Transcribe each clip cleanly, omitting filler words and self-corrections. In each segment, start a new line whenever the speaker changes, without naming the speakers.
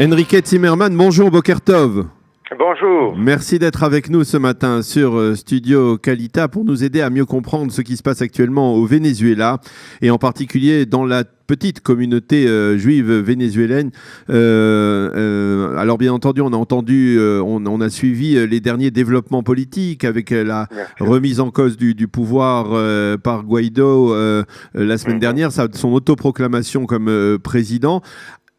Enrique Zimmerman, bonjour, Boker Tov.
Bonjour.
Merci d'être avec nous ce matin sur Studio Kalita pour nous aider à mieux comprendre ce qui se passe actuellement au Venezuela et en particulier dans la petite communauté juive vénézuélienne. Alors bien entendu, on a suivi les derniers développements politiques avec la remise en cause du pouvoir par Guaido la semaine dernière, son autoproclamation comme président.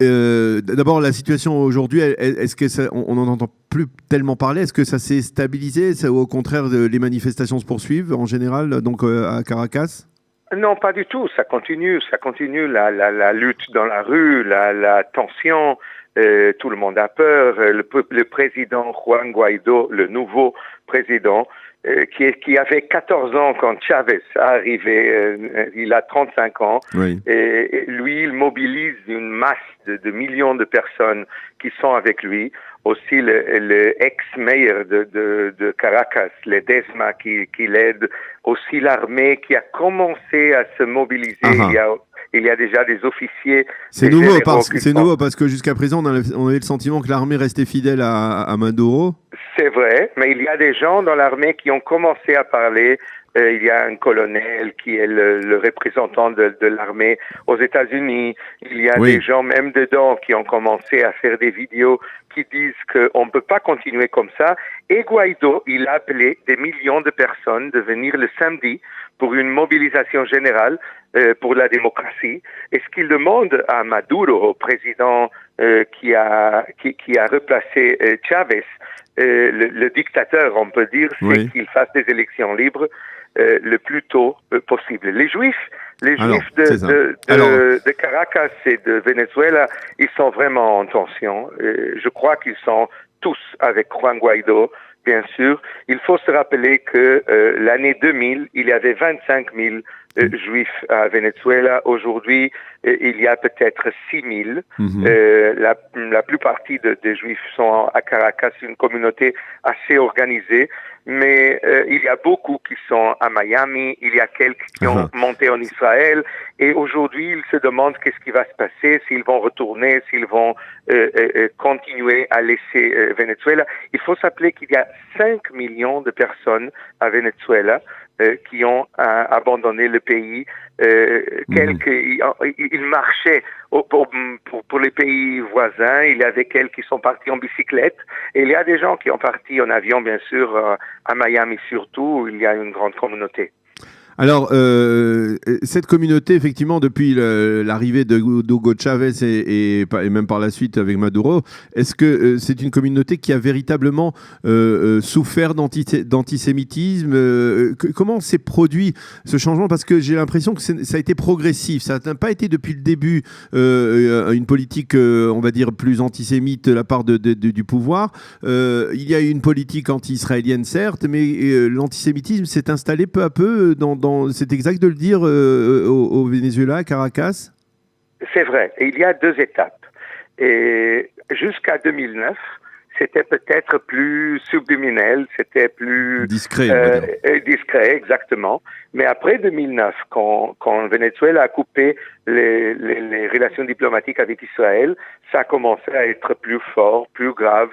D'abord, la situation aujourd'hui, est-ce que on n'en entend plus tellement parler? Est-ce que ça s'est stabilisé? Au contraire, les manifestations se poursuivent en général, donc à Caracas?
Non, pas du tout. Ça continue la lutte dans la rue, la tension. Tout le monde a peur. Le président Juan Guaido, le nouveau président, qui avait 14 ans quand Chavez est arrivé, il a 35 ans,
oui.
Et lui, il mobilise une masse de millions de personnes qui sont avec lui. Aussi le ex-maire de Caracas, Ledesma, qui l'aide. Aussi l'armée qui a commencé à se mobiliser. Il y a déjà des officiers.
C'est nouveau parce que jusqu'à présent, on avait le sentiment que l'armée restait fidèle à Maduro.
C'est vrai, mais il y a des gens dans l'armée qui ont commencé à parler. Il y a un colonel qui est le représentant de l'armée aux États-Unis. Il y a des gens même dedans qui ont commencé à faire des vidéos qui disent qu'on ne peut pas continuer comme ça. Et Guaido, il a appelé des millions de personnes de venir le samedi pour une mobilisation générale pour la démocratie. Et ce qu'il demande à Maduro, au président qui a replacé Chavez, le dictateur, on peut dire, c'est qu'il fasse des élections libres le plus tôt possible. Les Juifs de Caracas et de Venezuela, ils sont vraiment en tension. Je crois qu'ils sont tous avec Juan Guaido, bien sûr. Il faut se rappeler que l'année 2000, il y avait 25 000 Juifs à Venezuela. Aujourd'hui, il y a peut-être 6 000. La plupart des Juifs sont à Caracas, une communauté assez organisée. Mais il y a beaucoup qui sont à Miami, il y a quelques qui ont monté en Israël, et aujourd'hui ils se demandent qu'est-ce qui va se passer, s'ils vont retourner, s'ils vont continuer à laisser Venezuela. Il faut s'appeler qu'il y a 5 millions de personnes à Venezuela qui ont abandonné le pays. Ils marchaient pour les pays voisins. Il y avait quelques qui sont partis en bicyclette. Et il y a des gens qui ont parti en avion, bien sûr, à Miami surtout, où il y a une grande communauté.
Alors, cette communauté, effectivement, depuis l'arrivée d'Hugo Chavez et même par la suite avec Maduro, est-ce que c'est une communauté qui a véritablement souffert d'antisémitisme? Comment s'est produit ce changement? Parce que j'ai l'impression que ça a été progressif. Ça n'a pas été depuis le début une politique, on va dire, plus antisémite de la part du pouvoir. Il y a eu une politique anti-israélienne, certes, mais l'antisémitisme s'est installé peu à peu c'est exact de le dire au Venezuela, à Caracas?
C'est vrai. Et il y a 2 étapes. Et jusqu'à 2009, c'était peut-être plus subliminel, c'était plus
discret.
Discret, exactement. Mais après 2009, quand le Venezuela a coupé les relations diplomatiques avec Israël, ça a commencé à être plus fort, plus grave.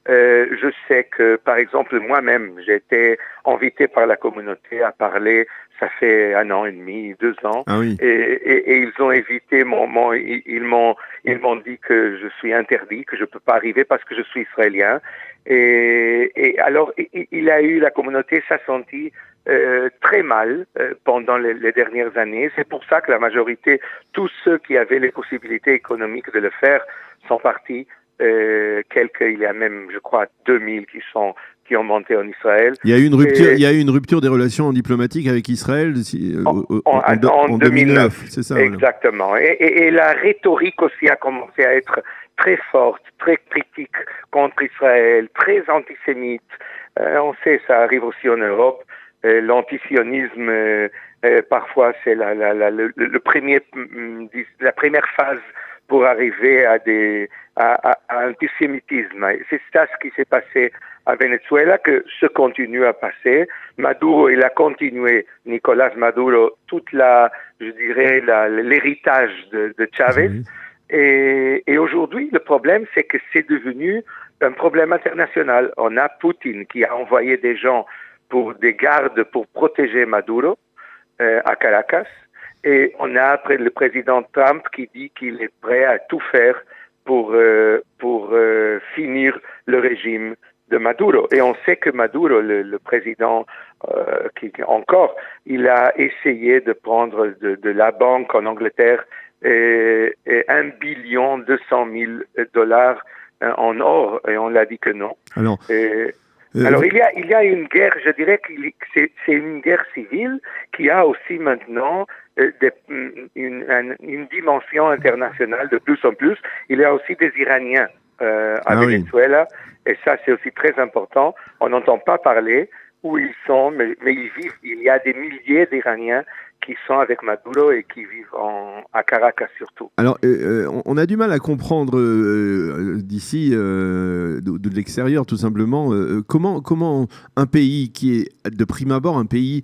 Je sais que, par exemple, moi-même, j'ai été invité par la communauté à parler, ça fait 1 an et demi, 2 ans, et ils ont évité ils m'ont dit que je suis interdit, que je peux pas arriver parce que je suis israélien. Et alors, la communauté s'est sentie très mal pendant les dernières années. C'est pour ça que la majorité, tous ceux qui avaient les possibilités économiques de le faire, sont partis. Il y a même, je crois, 2000 qui ont monté en Israël.
Il y a eu une rupture des relations diplomatiques avec Israël en 2009, c'est ça?
Exactement. Voilà. Et la rhétorique aussi a commencé à être très forte, très critique contre Israël, très antisémite. On sait, ça arrive aussi en Europe. L'antisionisme, parfois, c'est la première phase pour arriver à antisémitisme. C'est ça ce qui s'est passé à Venezuela, que se continue à passer. Maduro, il a continué, Nicolás Maduro, l'héritage de Chavez. Et aujourd'hui, le problème, c'est que c'est devenu un problème international. On a Poutine qui a envoyé des gens pour des gardes pour protéger Maduro à Caracas. Et on a après le président Trump qui dit qu'il est prêt à tout faire pour finir le régime de Maduro. Et on sait que Maduro, le président, il a essayé de prendre de la banque en Angleterre et 1,2 billion en or, et on l'a dit que non.
Alors,
alors il y a une guerre, je dirais que c'est une guerre civile qui a aussi maintenant une dimension internationale de plus en plus. Il y a aussi des Iraniens à Venezuela, et ça c'est aussi très important. On n'entend pas parler où ils sont, mais ils vivent. Il y a des milliers d'Iraniens qui sont avec Maduro et qui vivent à Caracas surtout.
Alors, on a du mal à comprendre d'ici, de l'extérieur tout simplement, comment un pays qui est de prime abord un pays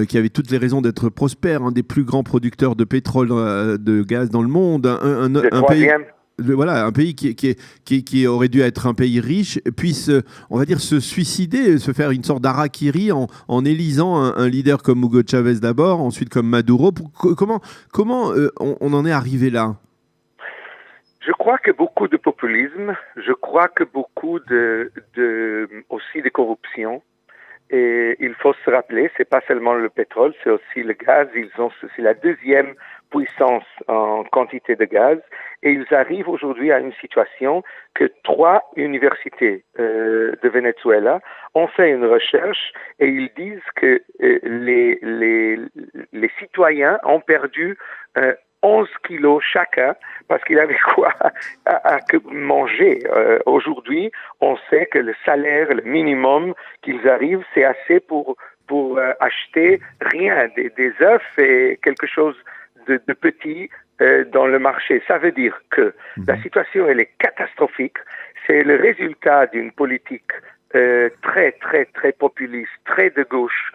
qui avait toutes les raisons d'être prospère, un des plus grands producteurs de pétrole, de gaz dans le monde, un pays... Voilà, un pays qui aurait dû être un pays riche puisse, on va dire, se suicider, se faire une sorte d'harakiri en élisant un leader comme Hugo Chavez d'abord, ensuite comme Maduro. Comment on en est arrivé là?
Je crois que beaucoup de populisme, je crois que beaucoup aussi de corruption. Et il faut se rappeler, c'est pas seulement le pétrole, c'est aussi le gaz. C'est la deuxième puissance en quantité de gaz. Et ils arrivent aujourd'hui à une situation que 3 universités de Venezuela ont fait une recherche et ils disent que les citoyens ont perdu 11 kilos chacun parce qu'il avait quoi à manger. Aujourd'hui, on sait que le salaire, le minimum qu'ils arrivent, c'est assez pour acheter rien, des œufs et quelque chose de petit dans le marché. Ça veut dire que la situation, elle est catastrophique. C'est le résultat d'une politique très, très, très populiste, très de gauche,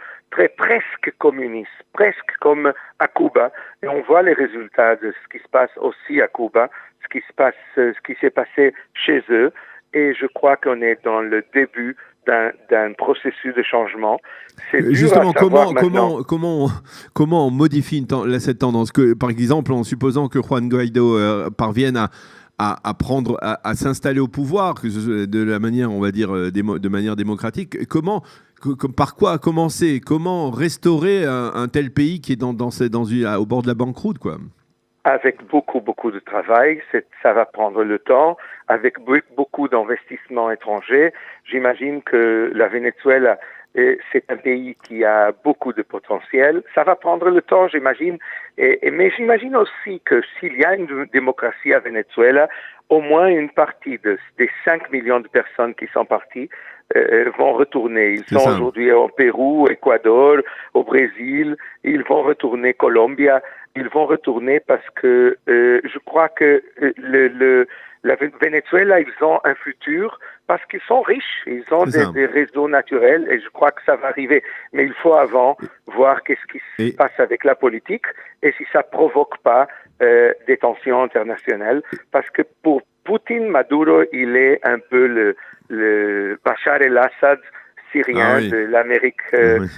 presque communiste, presque comme à Cuba. Et on voit les résultats de ce qui se passe aussi à Cuba, ce qui s'est passé chez eux. Et je crois qu'on est dans le début d'un processus de changement. C'est
justement comment on modifie cette tendance par exemple, en supposant que Juan Guaido parvienne à s'installer au pouvoir de la manière, on va dire, de manière démocratique. Par quoi commencer? Comment restaurer un tel pays qui est au bord de la banqueroute, quoi?
Avec beaucoup, beaucoup de travail, ça va prendre le temps, avec beaucoup d'investissements étrangers. J'imagine que la Venezuela, c'est un pays qui a beaucoup de potentiel. Ça va prendre le temps, j'imagine. Mais j'imagine aussi que s'il y a une démocratie à Venezuela, au moins une partie des 5 millions de personnes qui sont parties vont retourner. Ils sont aujourd'hui au Pérou, Équateur, au Brésil. Ils vont retourner Colombia. Ils vont retourner parce que je crois que la Venezuela, ils ont un futur parce qu'ils sont riches. Ils ont des réseaux naturels et je crois que ça va arriver. Mais il faut avant voir qu'est-ce qui se passe avec la politique et si ça provoque pas des tensions internationales. Parce que pour Poutine, Maduro, il est un peu le Bachar el-Assad syrien de l'Amérique du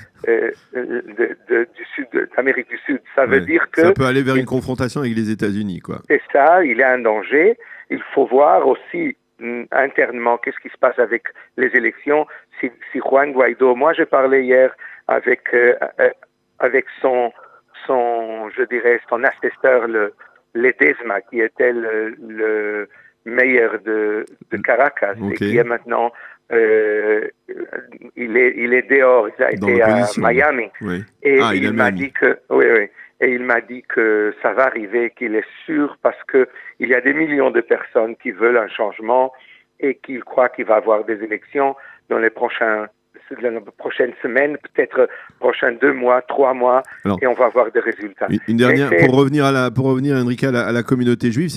Sud, d'Amérique du Sud. Ça veut dire que
ça peut aller vers une confrontation avec les États-Unis, quoi.
C'est ça, il y a un danger. Il faut voir aussi internement qu'est-ce qui se passe avec les élections. Si Juan Guaido, moi j'ai parlé hier avec son je dirais son assesseur Ledesma, qui était le maire de Caracas et qui est maintenant il est dehors, il a été à Miami.
Oui.
Et il m'a dit que et il m'a dit que ça va arriver, qu'il est sûr parce que il y a des millions de personnes qui veulent un changement et qu'il croit qu'il va y avoir des élections dans les prochaines semaines, peut-être prochains 2 mois, 3 mois, et on va avoir des résultats.
Une dernière, pour revenir Enrique, à la communauté juive,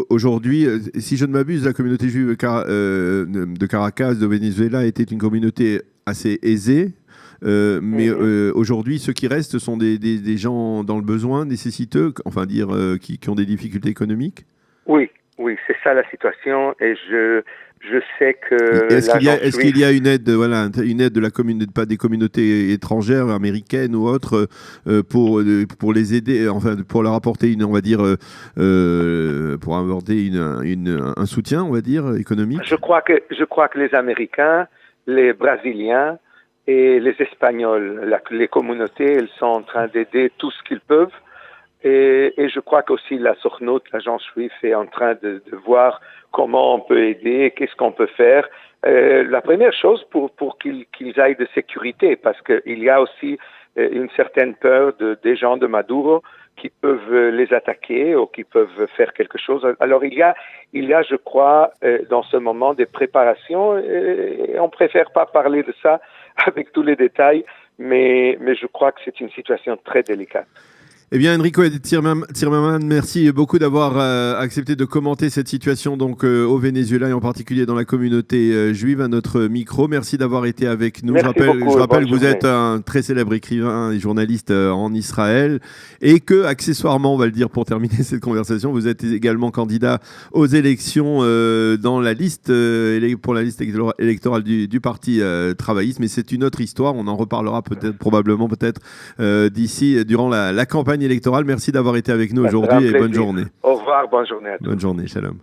aujourd'hui, si je ne m'abuse, la communauté juive de Caracas, de Venezuela, était une communauté assez aisée. Mais aujourd'hui, ceux qui restent sont des gens dans le besoin, nécessiteux, enfin dire, qui ont des difficultés économiques.
Oui, oui, c'est ça la situation et je sais que
est-ce qu'il y a une aide, voilà, une aide de la communauté, pas des communautés étrangères, américaines ou autres, pour les aider, enfin, pour leur apporter on va dire, pour aborder un soutien, on va dire, économique?
Je crois que les Américains, les Brésiliens et les Espagnols, les communautés, elles sont en train d'aider tout ce qu'ils peuvent. Et je crois qu'aussi la Sornote, l'agence juive, est en train de voir comment on peut aider, qu'est-ce qu'on peut faire. La première chose pour qu'ils aillent de sécurité, parce qu'il y a aussi une certaine peur des gens de Maduro qui peuvent les attaquer ou qui peuvent faire quelque chose. Alors il y a, je crois, dans ce moment des préparations. Et on préfère pas parler de ça avec tous les détails, mais je crois que c'est une situation très délicate.
Eh bien, Enrico Zimmermann, merci beaucoup d'avoir accepté de commenter cette situation donc au Venezuela et en particulier dans la communauté juive à notre micro. Merci d'avoir été avec nous.
Merci beaucoup,
je rappelle que vous êtes un très célèbre écrivain et journaliste en Israël et que, accessoirement, on va le dire pour terminer cette conversation, vous êtes également candidat aux élections dans la liste pour la liste électorale du parti travailliste. Mais c'est une autre histoire. On en reparlera probablement d'ici durant la campagne électorale. Merci d'avoir été avec nous aujourd'hui et bonne journée.
Au revoir, bonne journée à tous.
Bonne journée, shalom.